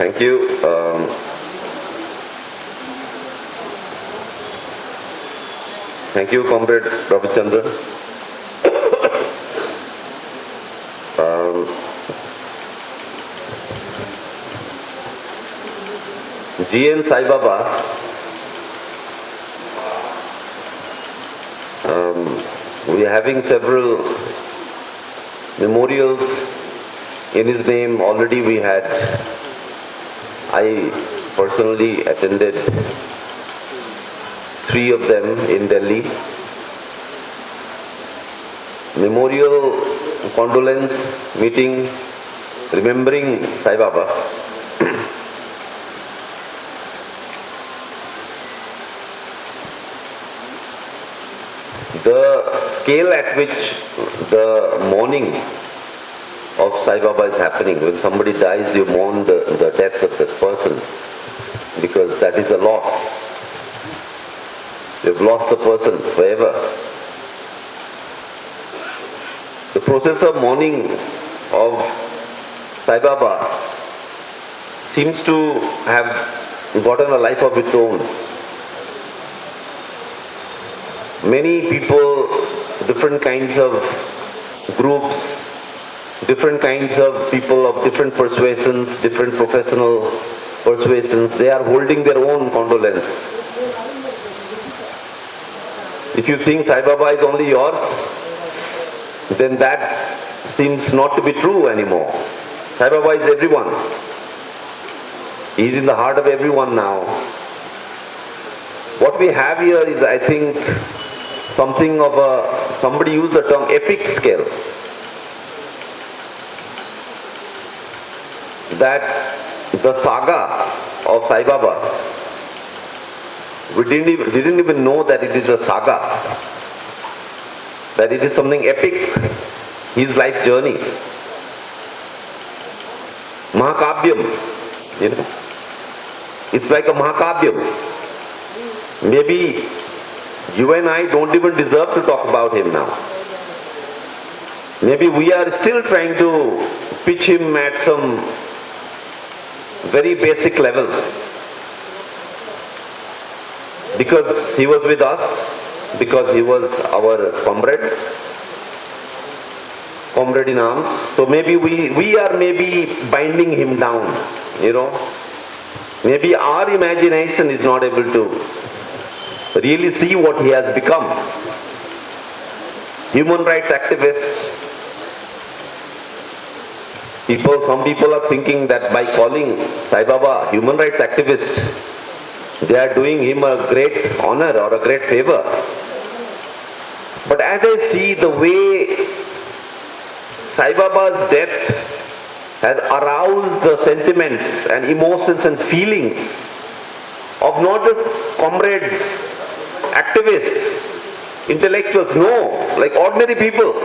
Thank you. Thank you, Comrade Ravichandran. GN Saibaba, we are having several memorials in his name. Already we had, I personally attended 3 of them in Delhi. Memorial condolence meeting remembering Saibaba. The scale at which the mourning of Saibaba is happening, when somebody dies, you mourn the death of that person because that is a loss. You've lost the person forever. The process of mourning of Saibaba seems to have gotten a life of its own. Many people, different kinds of groups, different kinds of people of different persuasions, different professional persuasions, they are holding their own condolence. If you think Saibaba is only yours, then that seems not to be true anymore. Saibaba is everyone. He is in the heart of everyone now. What we have here is, I think, something of a, somebody used the term epic scale. That the saga of Saibaba, we didn't even know that it is a saga, that it is something epic, his life journey. Mahakavyam, you know, it's like a Mahakavyam. Maybe you and I don't even deserve to talk about him now. Maybe we are still trying to pitch him at some very basic level. Because he was with us, because he was our comrade in arms. So maybe we are maybe binding him down, you know. Maybe our imagination is not able to really see what he has become. Human rights activist. Some people are thinking that by calling Saibaba human rights activist, they are doing him a great honor or a great favor. But as I see the way Saibaba's death has aroused the sentiments and emotions and feelings of not just comrades, activists, intellectuals, no, like ordinary people.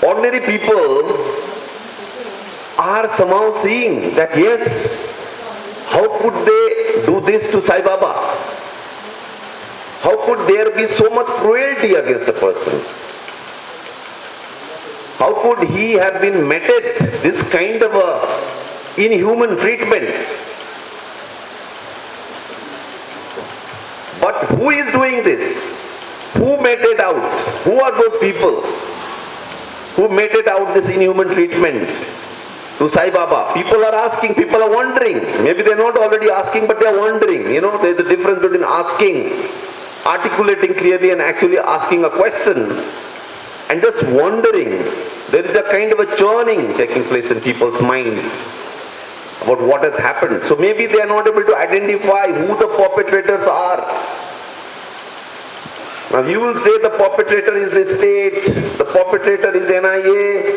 Ordinary people are somehow seeing that yes, how could they do this to Saibaba? How could there be so much cruelty against a person? How could he have been meted this kind of a inhuman treatment? But who is doing this? Who meted out? Who are those people who meted out this inhuman treatment to Saibaba? People are asking, people are wondering. Maybe they're not already asking, but they're wondering. You know, there's a difference between asking, articulating clearly, and actually asking a question and just wondering. There is a kind of a churning taking place in people's minds about what has happened. So maybe they are not able to identify who the perpetrators are. Now you will say the perpetrator is the state, the perpetrator is NIA,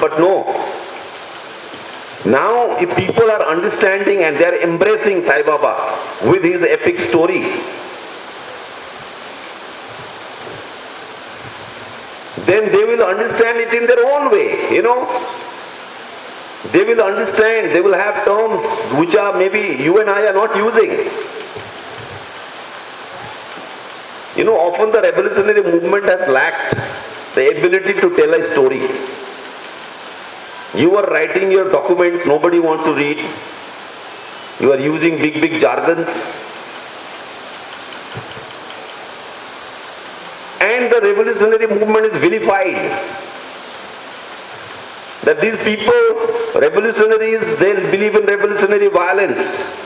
but no. Now if people are understanding and they are embracing Saibaba with his epic story, then they will understand it in their own way, you know. They will understand, they will have terms which are maybe you and I are not using. You know, often the revolutionary movement has lacked the ability to tell a story. You are writing your documents nobody wants to read. You are using big jargons. And the revolutionary movement is vilified. That these people, revolutionaries, they believe in revolutionary violence.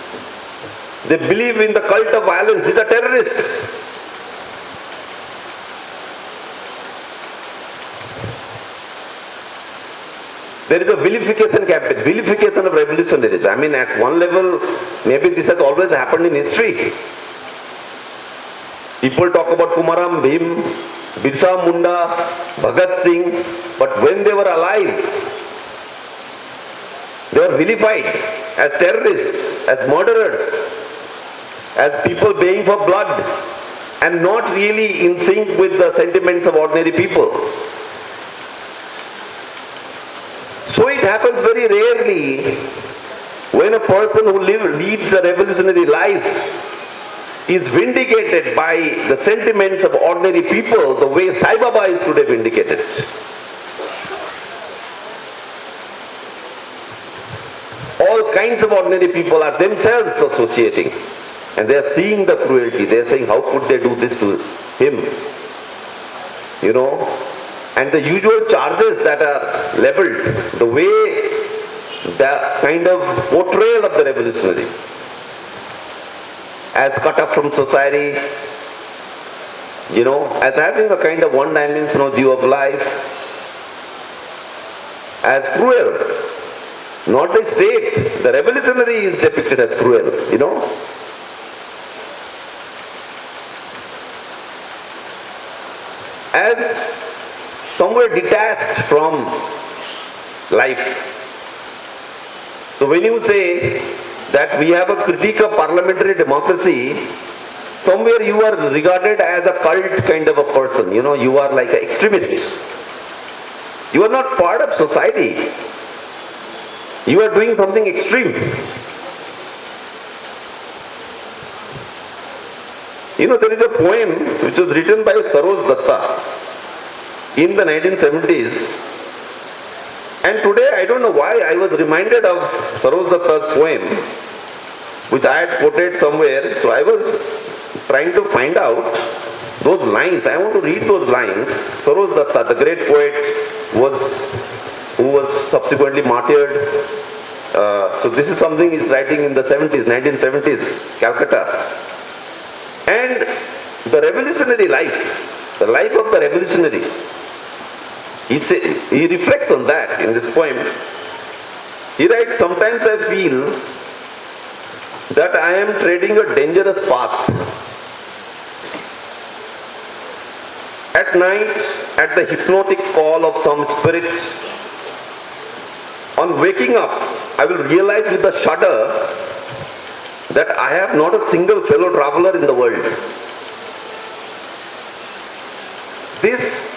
They believe in the cult of violence. These are terrorists. There is a vilification campaign, vilification of revolutionaries. I mean, at one level, maybe this has always happened in history. People talk about Kumaram Bhim, Birsa Munda, Bhagat Singh, but when they were alive, they were vilified as terrorists, as murderers, as people baying for blood, and not really in sync with the sentiments of ordinary people. So it happens very rarely when a person who leads a revolutionary life is vindicated by the sentiments of ordinary people the way Saibaba is today vindicated. All kinds of ordinary people are themselves associating, and they are seeing the cruelty. They are saying, how could they do this to him? You know? And the usual charges that are leveled, the way, the kind of portrayal of the revolutionary as cut off from society, you know, as having a kind of one-dimensional view of life, as cruel. Not the state. The revolutionary is depicted as cruel, you know. As somewhere detached from life. So when you say that we have a critique of parliamentary democracy, somewhere you are regarded as a cult kind of a person. You know, you are like an extremist. You are not part of society. You are doing something extreme. You know, there is a poem which was written by Saroj Datta in the 1970s, and today I don't know why I was reminded of Saroj Datta's poem, which I had quoted somewhere. So I was trying to find out those lines. I want to read those lines. Saroj Datta, the great poet, who was subsequently martyred. So this is something he's writing in the 70s, 1970s, Calcutta. And the revolutionary life, the life of the revolutionary, he reflects on that in this poem. He writes, sometimes I feel that I am treading a dangerous path. At night, at the hypnotic call of some spirit, on waking up, I will realize with a shudder that I have not a single fellow traveler in the world. This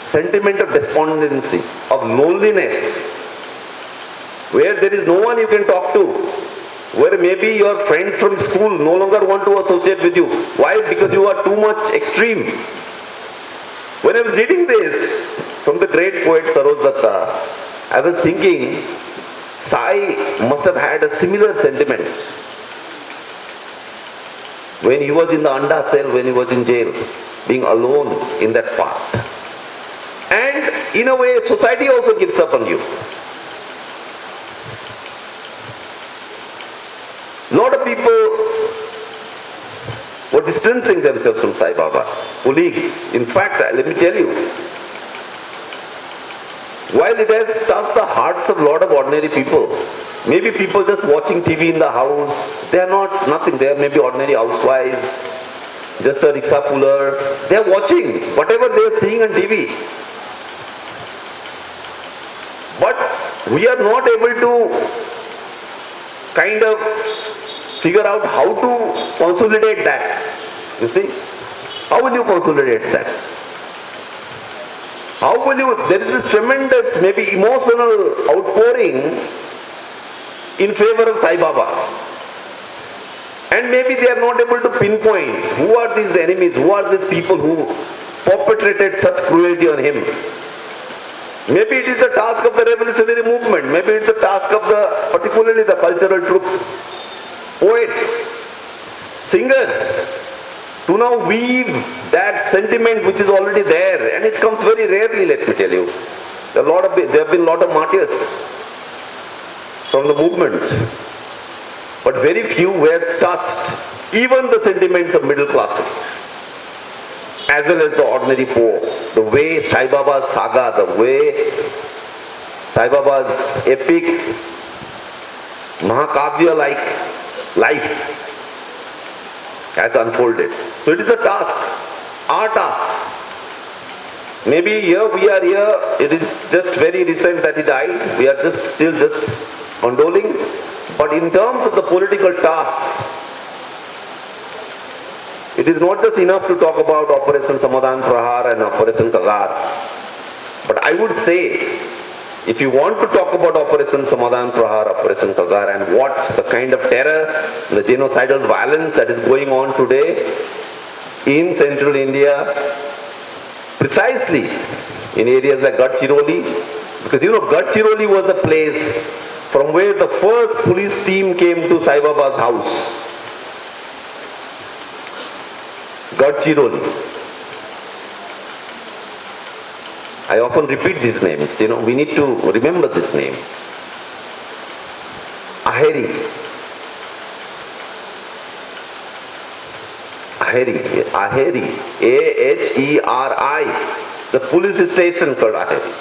sentiment of despondency, of loneliness, where there is no one you can talk to, where maybe your friend from school no longer want to associate with you. Why? Because you are too much extreme. When I was reading this from the great poet Saroj Datta, I was thinking, Sai must have had a similar sentiment when he was in the Anda cell, when he was in jail, being alone in that path. And in a way, society also gives up on you. A lot of people were distancing themselves from Saibaba, colleagues. In fact, let me tell you, while it has touched the hearts of a lot of ordinary people, maybe people just watching TV in the house, they are not nothing, they are maybe ordinary housewives, just a rickshaw puller, they are watching whatever they are seeing on TV. But we are not able to kind of figure out how to consolidate that. You see? How will you consolidate that? How will you, there is this tremendous maybe emotional outpouring in favor of Saibaba. And maybe they are not able to pinpoint who are these enemies, who are these people who perpetrated such cruelty on him. Maybe it is the task of the revolutionary movement. Maybe it's the task of particularly the cultural troupe, poets, singers, to now weave that sentiment which is already there, and it comes very rarely. Let me tell you, there have been a lot of martyrs from the movement, but very few were touched, even the sentiments of middle classes, as well as the ordinary poor. The way Saibaba's saga, the way Saibaba's epic Mahakavya-like life has unfolded. So it is a task, our task. Maybe here we are here, it is just very recent that he died, we are still condoling, but in terms of the political task, it is not just enough to talk about Operation Samadhan Prahar and Operation Kagar. But I would say, if you want to talk about Operation Samadhan Prahar, Operation Kagar, and what the kind of terror, the genocidal violence that is going on today in central India, precisely in areas like Gadchiroli, because Gadchiroli was the place from where the first police team came to Saibaba's house. Gadchiroli. I often repeat these names, we need to remember these names. Aheri, Aheri, the police station called Aheri.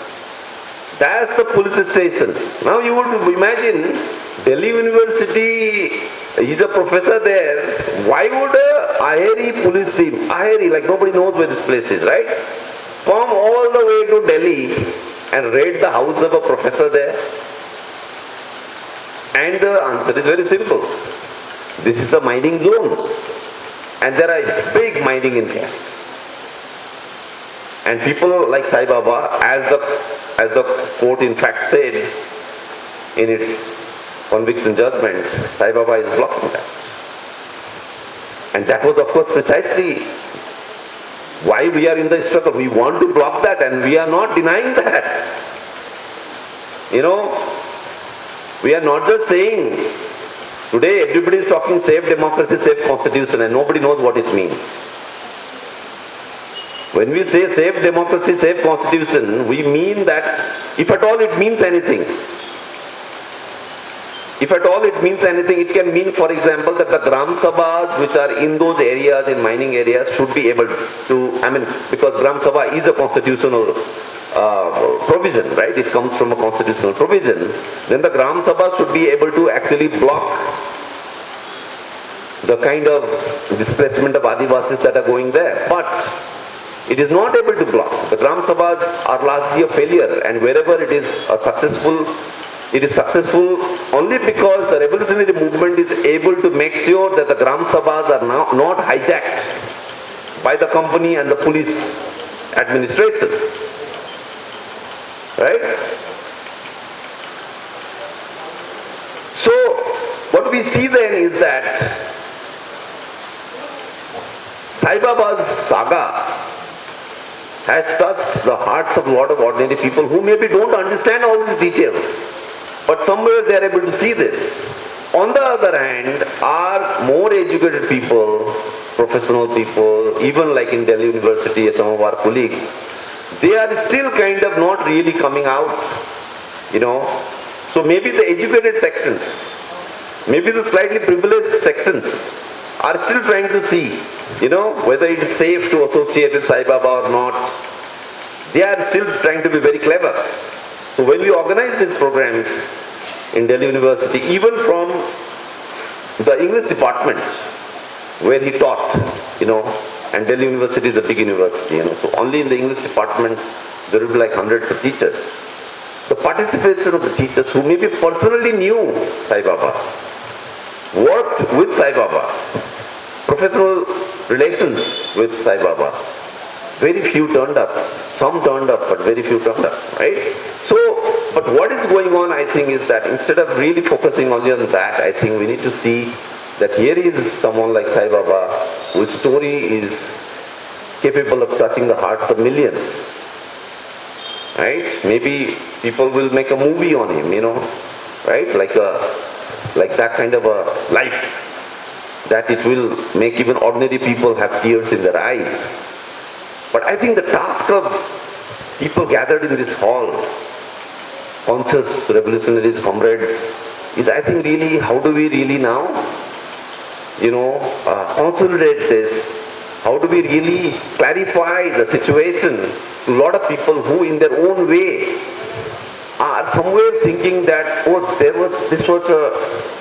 That's the police station. Now you would imagine Delhi University is a professor there. Why would Aheri police team, Aheri, like nobody knows where this place is, right? Come all the way to Delhi and raid the house of a professor there? And the answer is very simple. This is a mining zone. And there are big mining interests. And people like Saibaba, as the court in fact said in its conviction judgment, Saibaba is blocking that. And that was of course precisely why we are in the struggle. We want to block that, and we are not denying that. We are not just saying, today everybody is talking safe democracy, safe constitution, and nobody knows what it means. When we say safe democracy, safe constitution, we mean that, if at all it means anything, if at all it means anything, it can mean, for example, that the Gram Sabhas which are in those areas, in mining areas, should be able to, because Gram Sabha is a constitutional provision, right? It comes from a constitutional provision. Then the Gram Sabha should be able to actually block the kind of displacement of Adivasis that are going there. But it is not able to block. The Gram Sabhas are largely a failure, and wherever it is successful only because the revolutionary movement is able to make sure that the Gram Sabhas are now not hijacked by the company and the police administration. Right? So, what we see then is that Saibaba's saga has touched the hearts of a lot of ordinary people who maybe don't understand all these details. But somewhere they are able to see this. On the other hand, are more educated people, professional people, even like in Delhi University, some of our colleagues, they are still kind of not really coming out, So maybe the educated sections, maybe the slightly privileged sections are still trying to see, whether it is safe to associate with Saibaba or not. They are still trying to be very clever. So when we organize these programs in Delhi University, even from the English department where he taught, and Delhi University is a big university, so only in the English department there will be like hundreds of teachers. The participation of the teachers who maybe personally knew Saibaba, worked with Saibaba, professional relations with Saibaba, very few turned up. Some turned up, but very few turned up, right? So, but what is going on, I think, is that instead of really focusing only on that, I think we need to see that here is someone like Saibaba, whose story is capable of touching the hearts of millions. right? Maybe people will make a movie on him, right? Like that kind of a life, that it will make even ordinary people have tears in their eyes. But I think the task of people gathered in this hall, conscious revolutionaries, comrades, is I think really, how do we really now, consolidate this? How do we really clarify the situation to a lot of people who in their own way are somewhere thinking that, this was a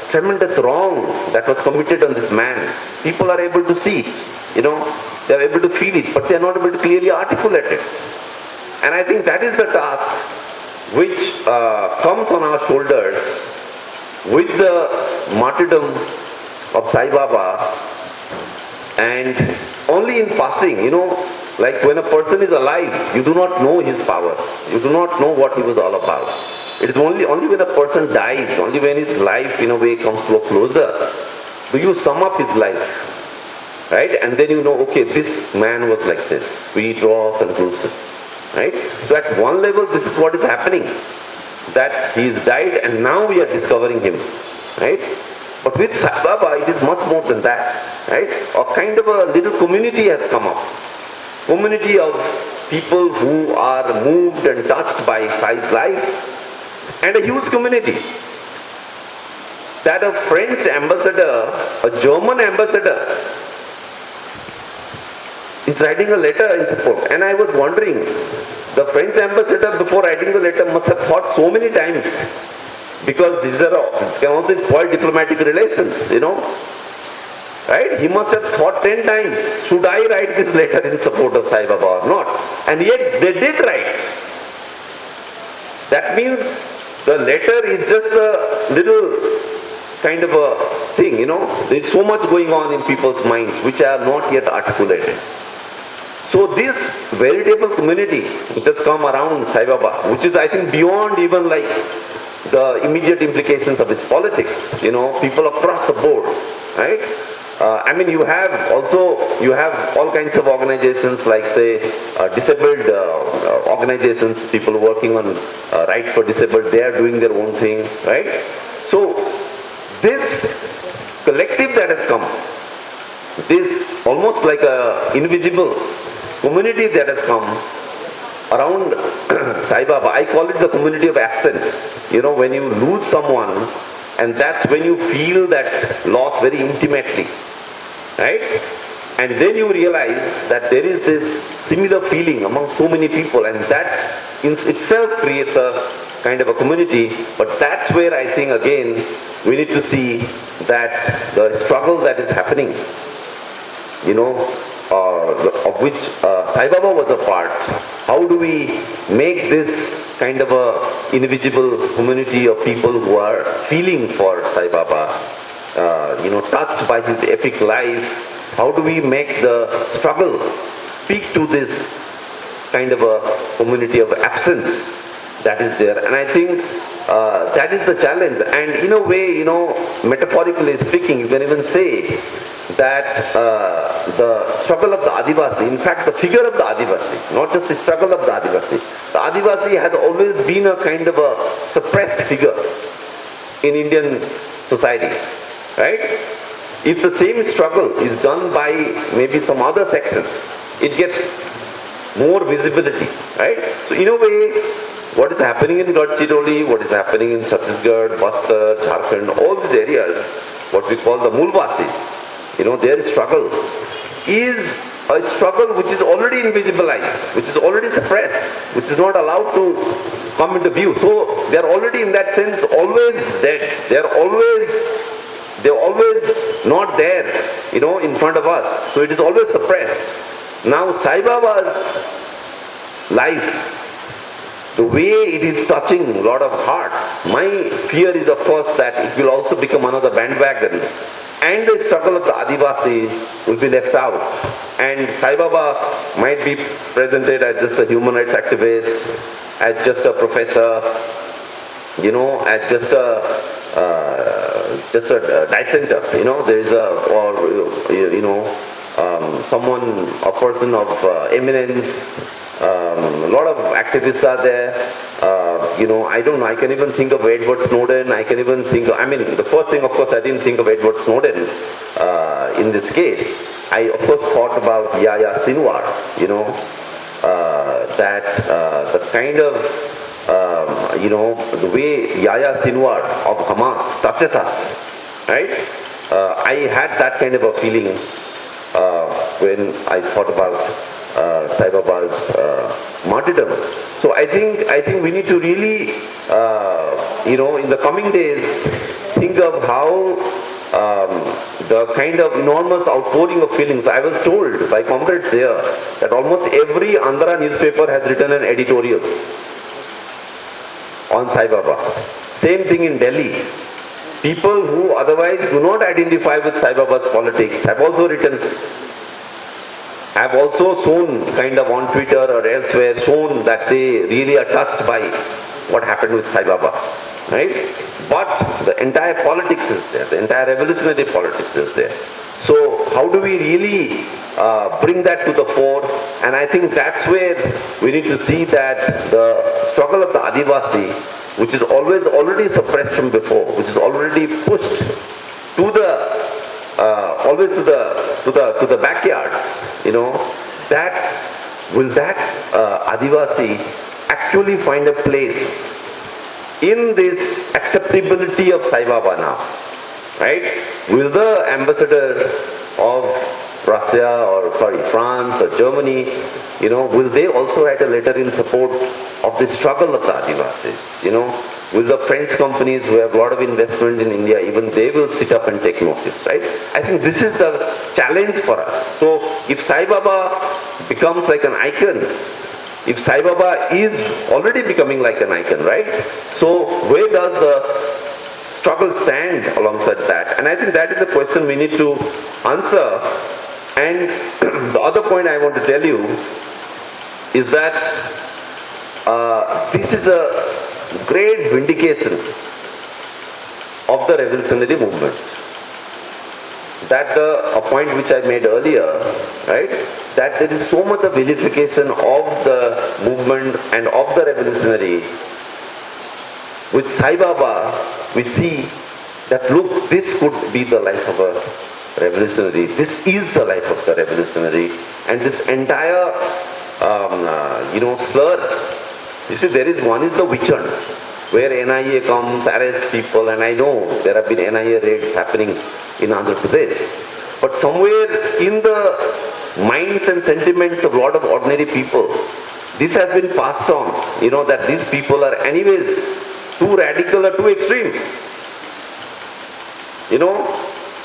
tremendous wrong that was committed on this man. People are able to see it, they are able to feel it, but they are not able to clearly articulate it. And I think that is the task which comes on our shoulders with the martyrdom of Saibaba. And only in passing, like when a person is alive, you do not know his power. You do not know what he was all about. It is only when a person dies, only when his life in a way comes to a closer, do you sum up his life, right? And then okay, this man was like this. We draw a conclusion, right? So at one level, this is what is happening, that he has died and now we are discovering him, right? But with Saibaba, it is much more than that, right? A kind of a little community has come up. Community of people who are moved and touched by Sai's life, and a huge community. That a French ambassador, a German ambassador, is writing a letter in support. And I was wondering, the French ambassador before writing the letter must have thought so many times, because this can also spoil diplomatic relations, right? He must have thought 10 times, should I write this letter in support of Saibaba or not? And yet they did write. That means the letter is just a little kind of a thing, There is so much going on in people's minds which are not yet articulated. So this veritable community which has come around Saibaba, which is I think beyond even like the immediate implications of its politics, people across the board, right? You have all kinds of organizations like say disabled organizations, people working on rights for disabled, they are doing their own thing, right? So this collective that has come, this almost like a invisible community that has come around Saibaba, I call it the community of absence. When you lose someone, and that's when you feel that loss very intimately, right? And then you realize that there is this similar feeling among so many people, and that in itself creates a kind of a community. But that's where I think again we need to see that the struggle that is happening, of which Saibaba was a part, how do we make this kind of a invisible community of people who are feeling for Saibaba, touched by his epic life, how do we make the struggle speak to this kind of a community of absence that is there? And I think that is the challenge. And in a way, metaphorically speaking, you can even say that the struggle of the Adivasi, in fact the figure of the Adivasi, not just the struggle of the Adivasi has always been a kind of a suppressed figure in Indian society, right? If the same struggle is done by maybe some other sections, it gets more visibility, right? So in a way, what is happening in Gadchiroli, what is happening in Chhattisgarh, Bastar, Jharkhand, all these areas, what we call the Mulvasis, their struggle is a struggle which is already invisibilized, which is already suppressed, which is not allowed to come into view. So they are already in that sense always dead. They're always not there, in front of us. So it is always suppressed. Now Saibaba's life, the way it is touching a lot of hearts, my fear is of course that it will also become another bandwagon, and the struggle of the Adivasi will be left out. And Saibaba might be presented as just a human rights activist, as just a professor, as just a dissenter. There is a person of eminence, A lot of activists are there. I don't know, I can even think of Edward Snowden. I can even think of, the first thing, of course, I didn't think of Edward Snowden in this case. I, of course, thought about Yahya Sinwar, that the kind of, the way Yahya Sinwar of Hamas touches us, right? I had that kind of a feeling when I thought about Saibaba's martyrdom. So I think we need to really, in the coming days, think of how the kind of enormous outpouring of feelings. I was told by comrades there that almost every Andhra newspaper has written an editorial on Saibaba. Same thing in Delhi. People who otherwise do not identify with Saibaba's politics have also written, have also shown kind of on Twitter or elsewhere, shown that they really are touched by what happened with Saibaba, right? But the entire politics is there, the entire revolutionary politics is there. So how do we really bring that to the fore? And I think that's where we need to see that the struggle of the Adivasi, which is already suppressed from before, which is already pushed to the always to the backyards, that Adivasi actually find a place in this acceptability of Saibaba now, right? Will the ambassador of Russia or France or Germany, will they also write a letter in support of the struggle of the Adivasis? Will the French companies who have a lot of investment in India, even they will sit up and take notice, right? I think this is the challenge for us. So if Saibaba becomes like an icon, if Saibaba is already becoming like an icon, right? So where does the struggle stand alongside that? And I think that is the question we need to answer. And the other point I want to tell you is that this is a great vindication of the revolutionary movement. That a point which I made earlier, right? That there is so much of vilification of the movement and of the revolutionary. With Saibaba, we see that look, this could be the life of a revolutionary. This is the life of the revolutionary. And this entire, slur. You see, one is the witch hunt, where NIA comes, arrests people, and I know there have been NIA raids happening in Andhra Pradesh. But somewhere in the minds and sentiments of a lot of ordinary people, this has been passed on, that these people are anyways too radical or too extreme.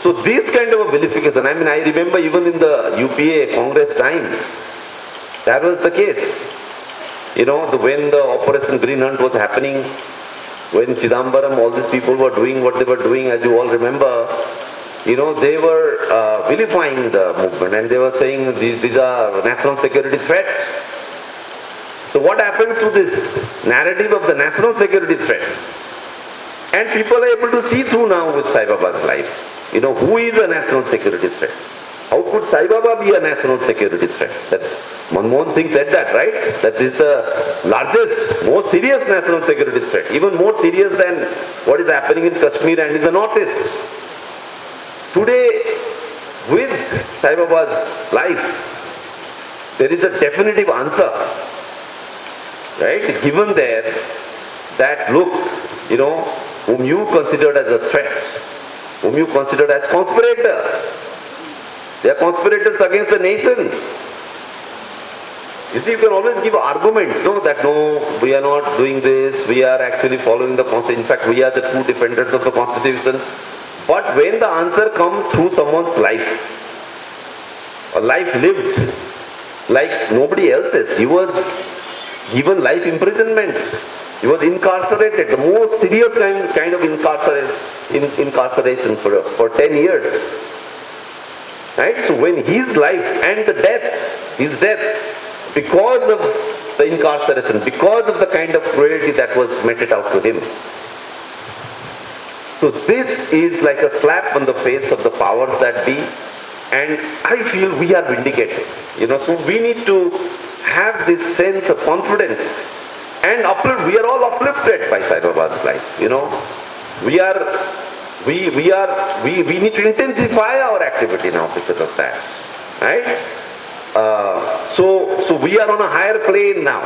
So this kind of a vilification, I remember even in the UPA Congress time, that was the case. When the Operation Green Hunt was happening, when Chidambaram, all these people were doing what they were doing, as you all remember, they were vilifying the movement and they were saying these are national security threat. So what happens to this narrative of the national security threat? And people are able to see through now with Saibaba's life. Who is a national security threat? How could Saibaba be a national security threat? That Manmohan Singh said that, right? That this is the largest, most serious national security threat. Even more serious than what is happening in Kashmir and in the Northeast. Today, with Saibaba's life, there is a definitive answer, right? Given there, that look, whom you considered as a threat, whom you considered as conspirator, they are conspirators against the nation. You see, you can always give arguments, that no, we are not doing this, we are actually following the Constitution. In fact, we are the true defenders of the Constitution. But when the answer comes through someone's life, a life lived like nobody else's, he was given life imprisonment, he was incarcerated, the most serious kind of incarceration for 10 years. Right? So when his life and his death, because of the incarceration, because of the kind of cruelty that was meted out to him. So this is like a slap on the face of the powers that be, and I feel we are vindicated. So we need to have this sense of confidence and uplift. We are all uplifted by Saibaba's life, you know. We need to intensify our activity now because of that, right? So we are on a higher plane now.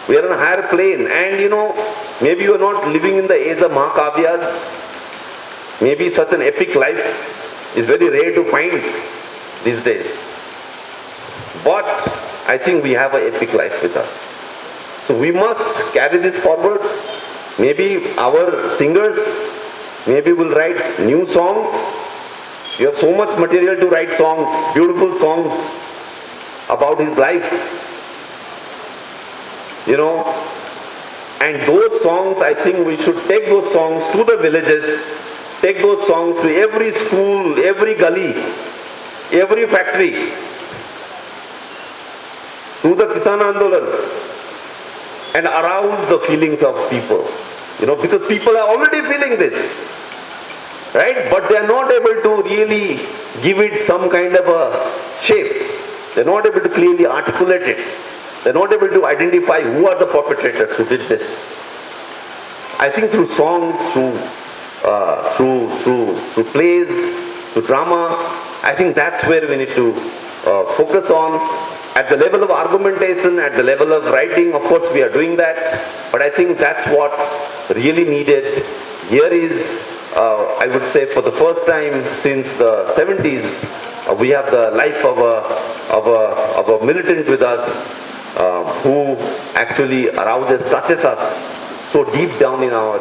We are on a higher plane, and you know, maybe you are not living in the age of Mahakavyas. Maybe such an epic life is very rare to find these days. But I think we have an epic life with us. So we must carry this forward. Maybe our singers, maybe will write new songs. You have so much material to write songs, beautiful songs about his life. You know, and those songs, I think we should take those songs to the villages, take those songs to every school, every gully, every factory, to the Kisan Andolan, and arouse the feelings of people. You know, because people are already feeling this, right? But they are not able to really give it some kind of a shape. They are not able to clearly articulate it. They are not able to identify who are the perpetrators who did this. I think through songs, through plays, through drama, I think that's where we need to focus on. At the level of argumentation, at the level of writing, of course we are doing that, but I think that's what's really needed. Here is, I would say, for the first time since the 70s, we have the life of a militant with us, who actually arouses, touches us so deep down in our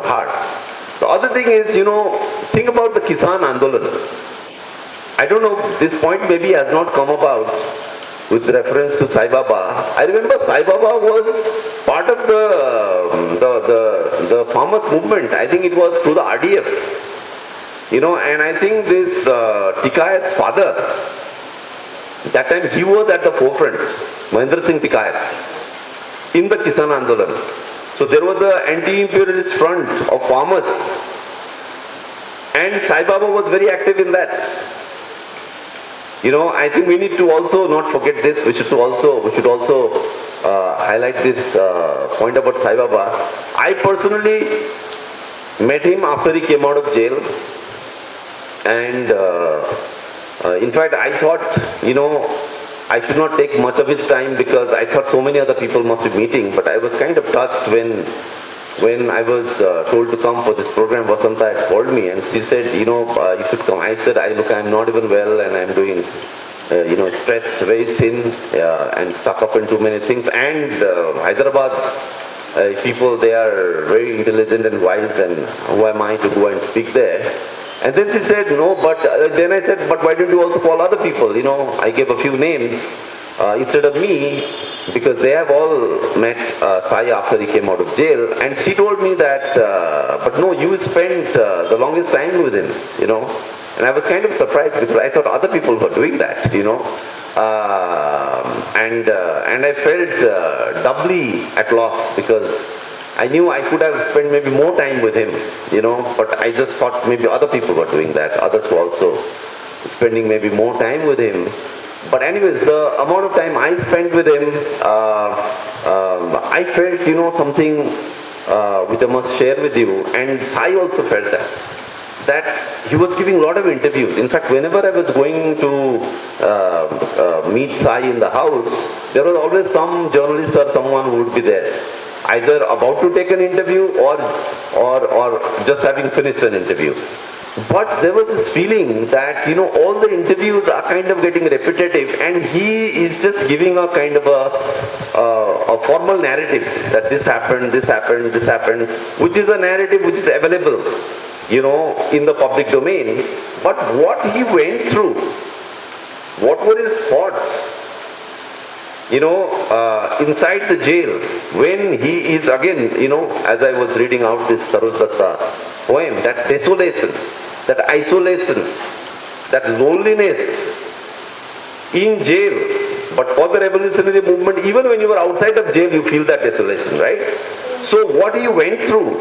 hearts. The other thing is, you know, think about the Kisan Andolan. I don't know, this point maybe has not come about with reference to Saibaba. I remember Saibaba was part of the farmers movement. I think it was through the RDF. You know, and I think this Tikayat's father, that time he was at the forefront, Mahendra Singh Tikayat, in the Kisan Andolan. So there was the anti-imperialist front of farmers, and Saibaba was very active in that. You know, I think we need to also not forget this. We should also highlight this point about Saibaba. I personally met him after he came out of jail, and in fact, I thought, you know, I should not take much of his time because I thought so many other people must be meeting. But I was kind of touched when I was told to come for this program. Vasanta had called me and she said, you know, you should come. I said, look, I'm not even well and I'm doing, you know, stretched, very thin and stuck up in too many things. And Hyderabad people, they are very intelligent and wise, and who am I to go and speak there? And then she said, no, but then I said, but why don't you also call other people? You know, I gave a few names instead of me, because they have all met Sai after he came out of jail. And she told me that, but no, you spent the longest time with him, you know. And I was kind of surprised because I thought other people were doing that, you know. And I felt doubly at loss because I knew I could have spent maybe more time with him, you know, but I just thought maybe other people were doing that. Others were also spending maybe more time with him. But anyways, the amount of time I spent with him, I felt, you know, something which I must share with you. And Sai also felt that he was giving a lot of interviews. In fact, whenever I was going to meet Sai in the house, there was always some journalist or someone who would be there, either about to take an interview or just having finished an interview. But there was this feeling that, you know, all the interviews are kind of getting repetitive and he is just giving a kind of a formal narrative that this happened, which is a narrative which is available, you know, in the public domain. But what he went through, what were his thoughts, you know, inside the jail, when he is again, you know, as I was reading out this Saroj Datta poem, that desolation, that isolation, that loneliness in jail. But for the revolutionary movement, even when you were outside of jail, you feel that desolation, right? So what he went through,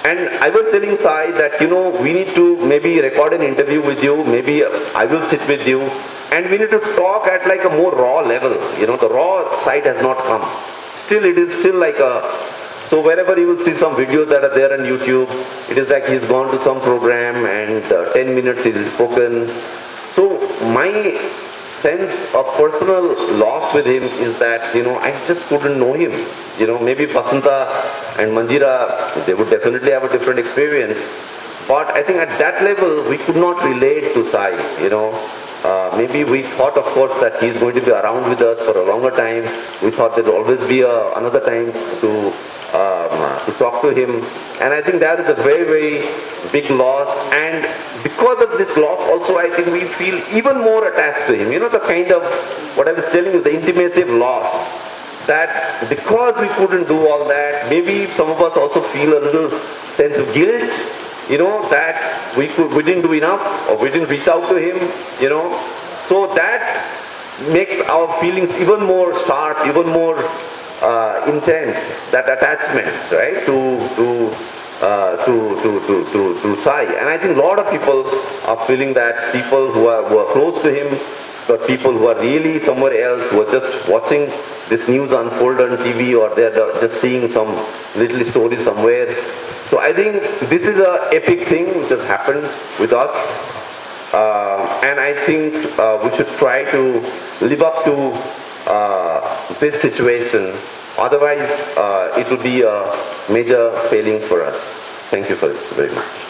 and I was telling Sai that, you know, we need to maybe record an interview with you, maybe I will sit with you, And we need to talk at like a more raw level. The raw side has not come. Still, it is still like so wherever you will see some videos that are there on YouTube, it is like he's gone to some program and 10 minutes he's spoken. So my sense of personal loss with him is that, I just couldn't know him. Maybe Basanta and Manjira, they would definitely have a different experience. But I think at that level, we could not relate to Sai, Maybe we thought, of course, that he's going to be around with us for a longer time. We thought there would always be another time to talk to him. And I think that is a very, very big loss. And because of this loss also, I think we feel even more attached to him. The kind of, what I was telling you, the intimacy of loss. That because we couldn't do all that, maybe some of us also feel a little sense of guilt, that we didn't do enough or we didn't reach out to him, So that makes our feelings even more sharp, even more intense, that attachment, right, to Sai. And I think a lot of people are feeling that, people who are close to him, but people who are really somewhere else, who are just watching this news unfold on TV, or they're just seeing some little story somewhere. So I think this is an epic thing which has happened with us. And I think we should try to live up to this situation. Otherwise, it will be a major failing for us. Thank you very much.